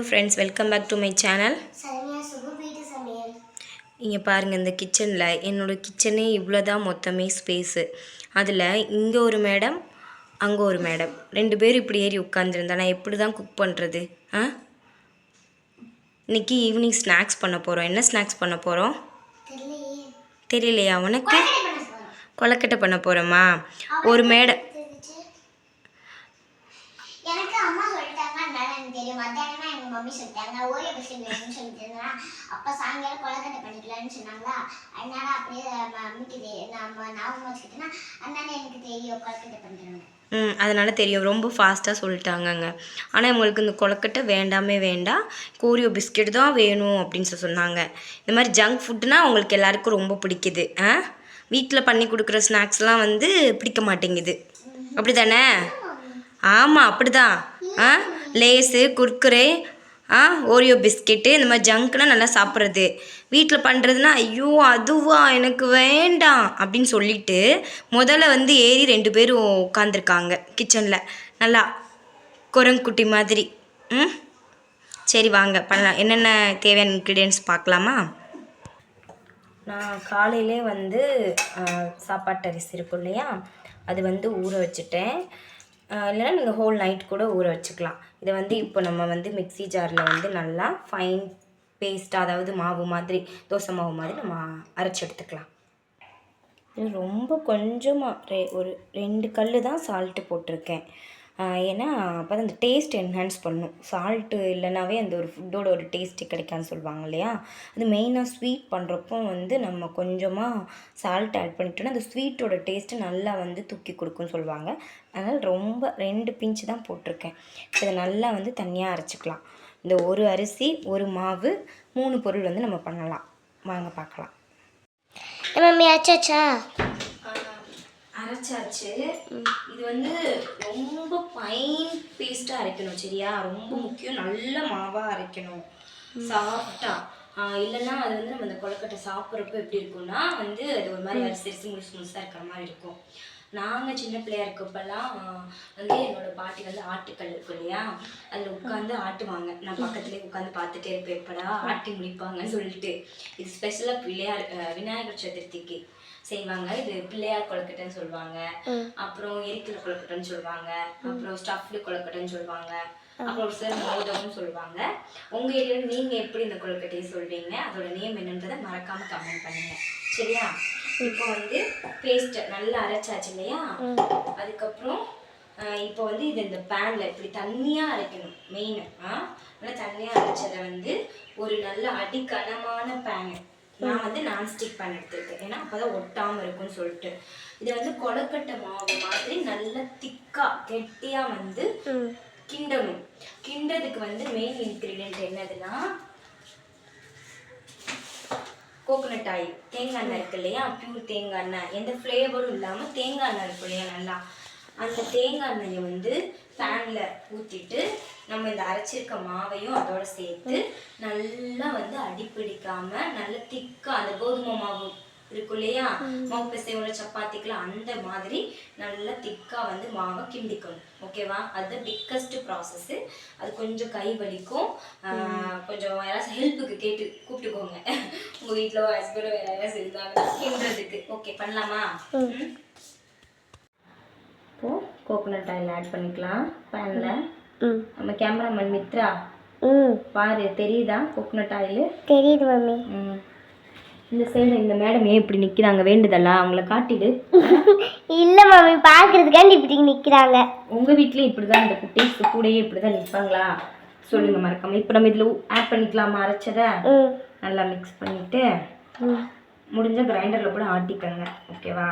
friends, welcome back to my channel. இங்கே பாருங்கள், இந்த கிச்சனில் என்னோடய கிச்சனே இவ்வளோ தான் மொத்தமே ஸ்பேஸு. அதில் இங்கே ஒரு மேடம், அங்கே ஒரு மேடம், 2 பேர் இப்படி ஏறி உட்காந்துருந்தா நான் எப்படி தான் குக் பண்ணுறது? இன்றைக்கி ஈவினிங் ஸ்நாக்ஸ் பண்ண போகிறோம். என்ன ஸ்நாக்ஸ் பண்ண போகிறோம் தெரியலையா உனக்கு? கொலக்கட்டை பண்ண போகிறோமா? ஒரு மேடம் மம்மி சொல்லிட்டாங்க ஓரியோ பிஸ்கட் வேணும்னு சொல்லிட்டு அப்போ சாயங்காலம் கொலக்கட்டை பண்ணிக்கலாம்னு சொன்னாங்களா. அதனால அப்படியே மம்மிக்கு நம்ம ஞாபகம் வச்சுக்கிட்டேன்னா அதனால எனக்கு தெரியும் கொலக்கட்டை பண்ணுறாங்க. அதனால் தெரியும், ரொம்ப ஃபாஸ்ட்டாக சொல்லிட்டாங்கங்க. ஆனால் உங்களுக்கு இந்த கொலக்கட்டை வேண்டாமே வேண்டாம், ஓரியோ பிஸ்கெட் தான் வேணும் அப்படின்னு சொன்னாங்க. இந்த மாதிரி ஜங்க் ஃபுட்டுனா உங்களுக்கு எல்லாருக்கும் ரொம்ப பிடிக்குது. வீட்டில் பண்ணி கொடுக்குற ஸ்நாக்ஸ்லாம் வந்து பிடிக்க மாட்டேங்குது, அப்படி தானே? ஆமாம், அப்படி தான். லேஸு, குர்குரே, ஓரியோ பிஸ்கெட்டு, இந்த மாதிரி ஜங்க்னா நல்லா சாப்பிட்றது. வீட்டில் பண்ணுறதுனா ஐயோ அதுவா எனக்கு வேண்டாம் அப்படின்னு சொல்லிட்டு முதல்ல வந்து ஏறி 2 பேரும் உட்காந்துருக்காங்க கிச்சனில், நல்லா குரங்குட்டி மாதிரி. சரி வாங்க பண்ணலாம். என்னென்ன தேவையான இன்க்ரீடியன்ட்ஸ் பார்க்கலாமா? நான் காலையிலே வந்து சாப்பாட்டு அரிசி இருக்கும் இல்லையா, அது வந்து ஊற வச்சுட்டேன். இல்லைன்னா நீங்கள் ஹோல் நைட் கூட ஊற வச்சுக்கலாம். இதை வந்து இப்போ நம்ம வந்து மிக்ஸி ஜாரில் வந்து நல்லா ஃபைன் பேஸ்ட்டாக, அதாவது மாவு மாதிரி, தோசை மாவு மாதிரி நம்ம அரைச்சி எடுத்துக்கலாம். ரொம்ப கொஞ்சமாக ஒரு 2 கல் தான் சால்ட்டு போட்டிருக்கேன். ஏன்னா அப்போ தான் அந்த டேஸ்ட் என்ஹான்ஸ் பண்ணும். சால்ட்டு இல்லைனாவே அந்த ஒரு ஃபுட்டோட ஒரு டேஸ்ட்டு கிடைக்கான்னு சொல்லுவாங்க இல்லையா. அது மெயினாக ஸ்வீட் பண்ணுறப்போ வந்து நம்ம கொஞ்சமாக சால்ட் ஆட் பண்ணிட்டோன்னா அந்த ஸ்வீட்டோட டேஸ்ட்டு நல்லா வந்து தூக்கி கொடுக்குன்னு சொல்லுவாங்க. அதனால் ரொம்ப 2 பிஞ்சு தான் போட்டிருக்கேன். இதை நல்லா வந்து தனியாக அரைச்சிக்கலாம். இந்த ஒரு அரிசி, ஒரு மாவு, 3 பொருள் வந்து நம்ம பண்ணலாம். வாங்க பார்க்கலாம். மம்மி ஆச்சாச்சா? அரைச்சாச்சு. இது வந்து ரொம்ப ஃபைன் பேஸ்ட்டாக அரைக்கணும், சரியா? ரொம்ப முக்கியம், நல்ல மாவாக அரைக்கணும், சாஃப்டாக. இல்லைன்னா அது வந்து நம்ம இந்த கொலக்கட்டை சாப்பிட்றப்ப எப்படி இருக்கும்னா வந்து அது ஒரு மாதிரி அரிசி முழுசாக இருக்கிற மாதிரி இருக்கும். நாங்கள் சின்ன பிள்ளையா இருக்கப்பெல்லாம் வந்து என்னோடய பாட்டி வந்து ஆட்டுக்கல் இருக்கும் இல்லையா, அதில் உட்காந்து ஆட்டுவாங்க. நான் பக்கத்துலேயே உட்காந்து பார்த்துட்டே இருப்பேன், எப்படா ஆட்டி முடிப்பாங்கன்னு சொல்லிட்டு. இது ஸ்பெஷலாக விநாயகர் சதுர்த்திக்கு செய்வாங்க. இது பிள்ளையார் கொலக்கட்டைன்னு சொல்லுவாங்க, அப்புறம் எரிக்கிற கொலக்கட்டைன்னு சொல்லுவாங்க, அப்புறம் ஸ்டஃப்டு கொலக்கட்டைன்னு சொல்லுவாங்க, அப்புறம் ஒரு சில மோதகம்னு சொல்லுவாங்க. உங்கள் ஏரியாவில் நீங்கள் எப்படி இந்த கொலக்கட்டையை சொல்வீங்க, அதோட நேம் என்னன்றதை மறக்காமல் கமெண்ட் பண்ணுங்க, சரியா? இப்போ வந்து பேஸ்ட்டை நல்லா அரைச்சாச்சு இல்லையா, அதுக்கப்புறம் இப்போ வந்து இது இந்த பேனில் இப்படி தண்ணியாக அரைக்கணும். மெயின் நல்லா தண்ணியாக அரைச்சதை வந்து ஒரு நல்ல அடிக்கனமான பேனு, நான் வந்து நான்ஸ்டிக் பேன் எடுத்துருக்கேன், ஏன்னா அப்போ தான் ஒட்டாமல் இருக்கும்னு சொல்லிட்டு. இதை வந்து கொலக்கட்டை மாவு மாதிரி நல்லா திக்காக கெட்டியாக வந்து கிண்டணும். கிண்டதுக்கு வந்து மெயின் இன்க்ரீடியன்ட் என்னதுன்னா கோகோனட் ஆயில், தேங்காய் எண்ணெய் இருக்கு இல்லையா, பியூர் தேங்காய் எண்ணெய், எந்த ஃப்ளேவரும் இல்லாமல் தேங்காய் எண்ணெய் இருக்கும் இல்லையா, நல்லா அந்த தேங்காய் எண்ணெயை வந்து பேனில் ஊற்றிட்டு நம்ம இந்த அரைச்சிருக்க மாவையும் அதோட சேர்த்து நல்லா வந்து அடிப்பிடிக்காமல் நல்லா திக்காக, அந்த கோதுமை மாவு இருக்கும் இல்லையா, மாவு பிசைவோட சப்பாத்திக்கெலாம் அந்த மாதிரி நல்லா திக்காக வந்து மாவை கிண்டிக்கணும், ஓகேவா? அது பிக்கஸ்ட் ப்ராசஸ்ஸு. அது கொஞ்சம் கை வலிக்கும், கொஞ்சம் யாராவது ஹெல்ப்புக்கு கேட்டு கூப்பிட்டுக்கோங்க. உங்கள் வீட்டில் ஹஸ்பண்டோ வேறு யாராவது இருந்தாங்கன்னா கிண்டுறதுக்கு. ஓகே, பண்ணலாமா? இப்போது கோகோனட் ஆயில் ஆட் பண்ணிக்கலாம் பேனில். நம்ம கேமராமேன் மித்ரா பாரு, தெரியுதா கோகோனட் ஆயில்? தெரியுது மம்மி. இந்த சைடு இந்த மேடம் ஏன் இப்படி நிற்கிறாங்க, வேண்டுதலா? அவங்கள காட்டிடு. இல்லை மம்மி, பார்க்குறதுக்காண்டி இப்படி நிற்கிறாங்க. உங்கள் வீட்லேயும் இப்படி தான் இந்த குட்டீஸ் கூடயே இப்படி தான் நிற்பாங்களா? சொல்லுங்கள் மறக்காம. இப்போ நம்ம இதில் ஆட் பண்ணிக்கலாமா அரைச்சதை? நல்லா மிக்ஸ் பண்ணிவிட்டு முடிஞ்ச கிரைண்டரில் கூட ஆட்டிக்கங்க, ஓகேவா?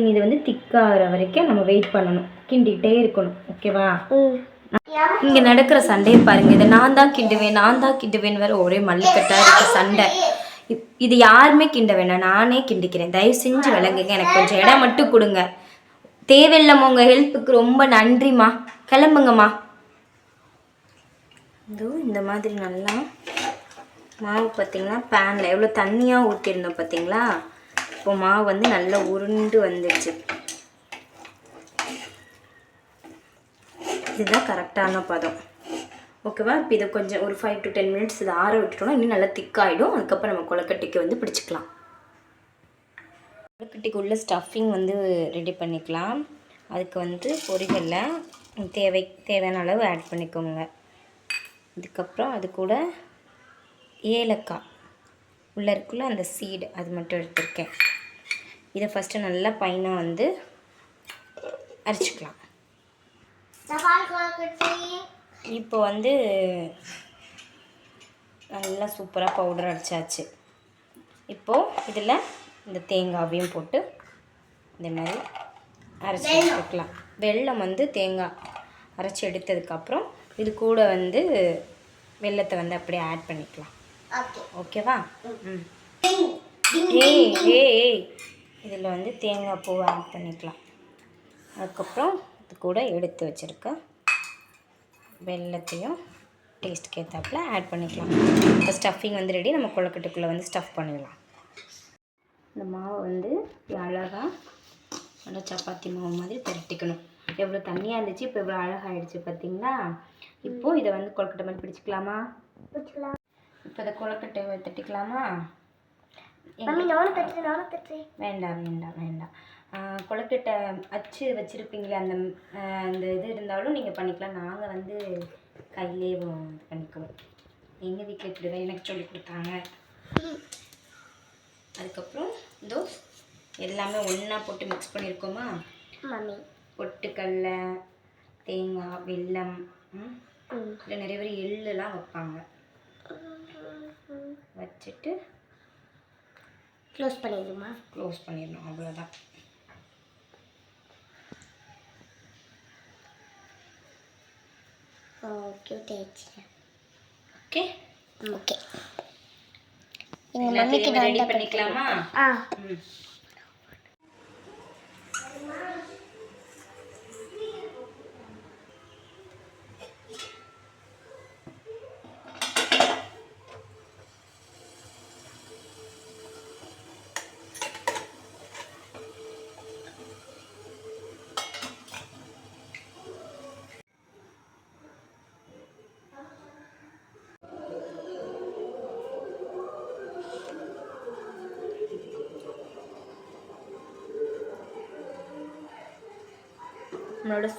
இது வந்து திக்காகிற வரைக்கும் நம்ம வெயிட் பண்ணணும், கிண்டிகிட்டே இருக்கணும், ஓகேவா? இங்கே நடக்கிற சண்டையை பாருங்கள். இதை நான் தான் கிண்டுவேன் வேறு ஒரே மல்லிக்கட்டாக இருக்க சண்டை. இது யாருமே கிண்ட வேணாம், நானே கிண்டிக்கிறேன். தயவு செஞ்சு விளங்குங்க, எனக்கு கொஞ்சம் இடம் மட்டும் கொடுங்க. தேவையில்லைம்மா, உங்கள் ஹெல்ப்புக்கு ரொம்ப நன்றிம்மா. கிளம்புங்கம்மா. இந்த மாதிரி நல்லா மாவு பார்த்திங்கன்னா பேனில் எவ்வளோ தண்ணியாக ஊற்றிருந்தோம் பார்த்தீங்களா? இப்போ மாவு வந்து நல்லா உருண்டு வந்துடுச்சு. இதுதான் கரெக்டான பதம். ஓகேவா? இப்போ இதை கொஞ்சம் ஒரு 5 to 10 minutes இதை ஆற விட்டுட்டோம்னா இன்னும் நல்லா திக்காகிடும். அதுக்கப்புறம் நம்ம கொழுக்கட்டைக்கு வந்து பிடிச்சிக்கலாம். கொழுக்கட்டைக்கு உள்ள ஸ்டஃபிங் வந்து ரெடி பண்ணிக்கலாம். அதுக்கு வந்து பொரிகளில் தேவையான அளவு ஆட் பண்ணிக்கோங்க. அதுக்கப்புறம் அது கூட ஏலக்காய் உள்ளே இருக்குள்ள அந்த சீடு அது மட்டும் எடுத்துருக்கேன். இதை ஃபஸ்ட்டு நல்லா பைனாக வந்து அரைச்சிக்கலாம். இப்போ வந்து நல்லா சூப்பராக பவுடர் அரைச்சாச்சு. இப்போது இதில் இந்த தேங்காவையும் போட்டு இந்த மாதிரி அரைச்சி எடுத்துக்கலாம். வெல்லம் வந்து தேங்காய் அரைச்சி எடுத்ததுக்கப்புறம் இது கூட வந்து வெல்லத்தை வந்து அப்படியே ஆட் பண்ணிக்கலாம். ஓகேவா? ஏய் இதில் வந்து தேங்காய் பூவை ஆட் பண்ணிக்கலாம். அதுக்கப்புறம் இது கூட எடுத்து வச்சுருக்க வெல்லத்தையும் டேஸ்ட்டுக்கு ஏற்றாப்புல ஆட் பண்ணிக்கலாம். இப்போ ஸ்டஃபிங் வந்து ரெடி. நம்ம கொழுக்கட்டைக்குள்ளே வந்து ஸ்டஃப் பண்ணிடலாம். இந்த மாவை வந்து அழகாக நல்லா சப்பாத்தி மாவு மாதிரி பரட்டிக்கணும். எவ்வளோ தண்ணியாக இருந்துச்சு, இப்போ எவ்வளோ அழகாகிடுச்சு பார்த்தீங்களா? இப்போது இதை வந்து கொழுக்கட்டை மாதிரி பிடிச்சிக்கலாமா? இப்போ இதை கொழுக்கட்டை தட்டிக்கலாமா? வேண்டாம் வேண்டாம் வேண்டாம். கொழுக்கட்டை அச்சு வச்சுருப்பீங்களே அந்த இது இருந்தாலும் நீங்கள் பண்ணிக்கலாம். நாங்கள் வந்து கையிலே இது பண்ணிக்குவோம். எங்கள் வீட்டில் இப்படி தான் எனக்கு சொல்லி கொடுத்தாங்க. அதுக்கப்புறம் இதோ எல்லாமே ஒன்றா போட்டு மிக்ஸ் பண்ணியிருக்கோமா? பொட்டுக்கடலை, தேங்காய், வெல்லம், இல்லை நிறைய பேர் எள்ளுலாம் வைப்பாங்க. வச்சுட்டு க்ளோஸ் பண்ணிடணும். அவ்வளோதான். ஓகே எங்கள் மம்மிக்கு ரெடி பண்ணிக்கலாமா? நம்மளோட